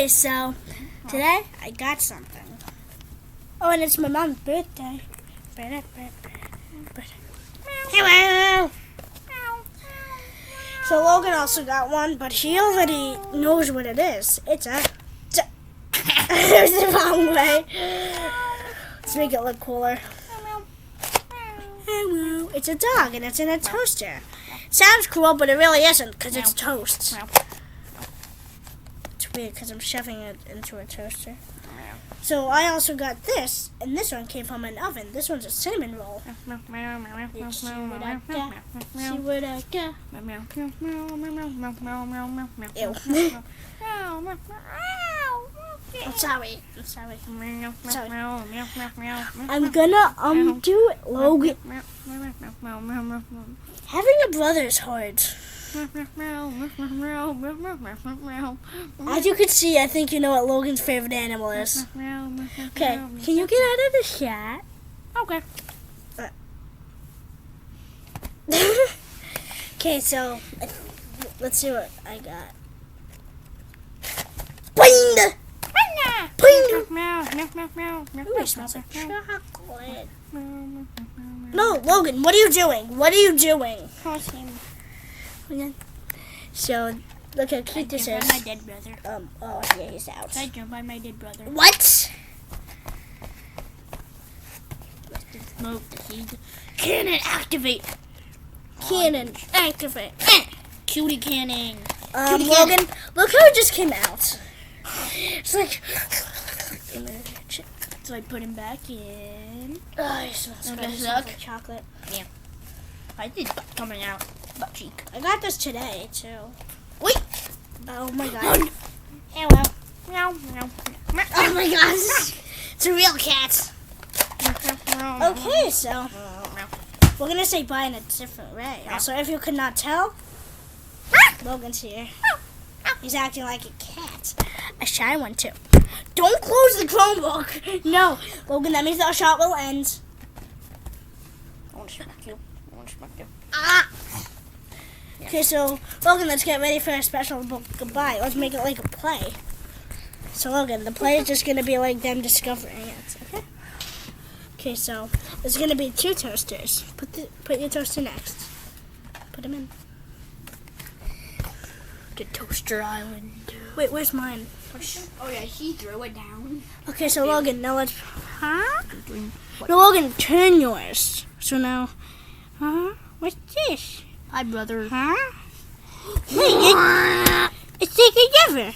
Okay, so today I got something. Oh, and it's my mom's birthday. Hello. So Logan also got one, but he already knows what it is. It's a. There's the wrong way. Let's make it look cooler. Hello. It's a dog, and it's in a toaster. Sounds cool, but it really isn't, because it's toast. It's weird, because I'm shoving it into a toaster. So I also got this, and this one came from an oven. This one's a cinnamon roll. Let's see what I got. See what I got. Ew. I'm sorry. I'm gonna undo it, Logan. Having a brother is hard. As you can see, I think you know what Logan's favorite animal is. Okay, can you get out of the shot? Okay. Okay, so let's see what I got. Boing! Boing! Ooh, it smells like chocolate. No, Logan, what are you doing? What are you doing? So, look how cute this is. My dead brother. Oh, yeah, he's out. I jumped by my dead brother. What? Smoke the seed. Cannon activate. Cannon activate. Cutie canning. Logan, look how it just came out. It's like. So I put him back in. Oh, it smells good. It smells like chocolate. Yeah. I did butt coming out. Butt cheek. I got this today, too. Wait. Oh, my God. Hello. Meow, meow. Oh, my gosh. It's a real cat. Okay, so we're going to say bye in a different way. Also, if you could not tell, Logan's here. He's acting like a cat. A shy one, too. Don't close the Chromebook. No. Logan, that means our shot will end. I want to smack you. Ah. Okay, so, Logan, let's get ready for a special goodbye. Let's make it like a play. So, Logan, the play is just going to be like them discovering it, okay? Okay, so, there's going to be 2 toasters. Put your toaster next. Put them in. The toaster island. Wait, where's mine? Oh, yeah, he threw it down. Okay, so, Logan, now let's... Huh? No, Logan, turn yours. So now... Huh? What's this? Hi, brother. Huh? Wait, it's taking ever.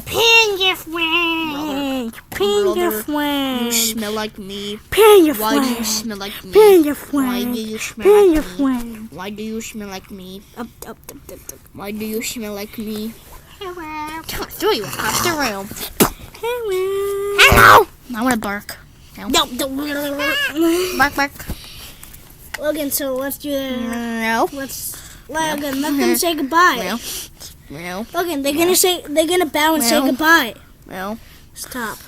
Panda friend. Panda friend. You smell like me. Panda friend. Why do you smell like me? Panda friend. Why do you smell Panda like me? friend. Why do you smell like me? Up. Why do you smell like me? Hello. I threw you across the room. Hello. I want to bark. No. Bark. Logan, so let's do the... No. Logan, let them say goodbye. No. Logan, they're gonna bow and say goodbye. No. Stop.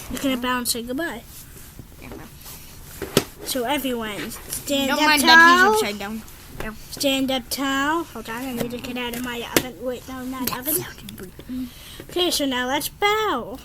They're gonna bow and say goodbye. So everyone, stand Don't up mind tall. that he's upside down. Stand up tall. Hold on, I need to get out of my oven. Wait, no, not oven. Okay, so now let's bow.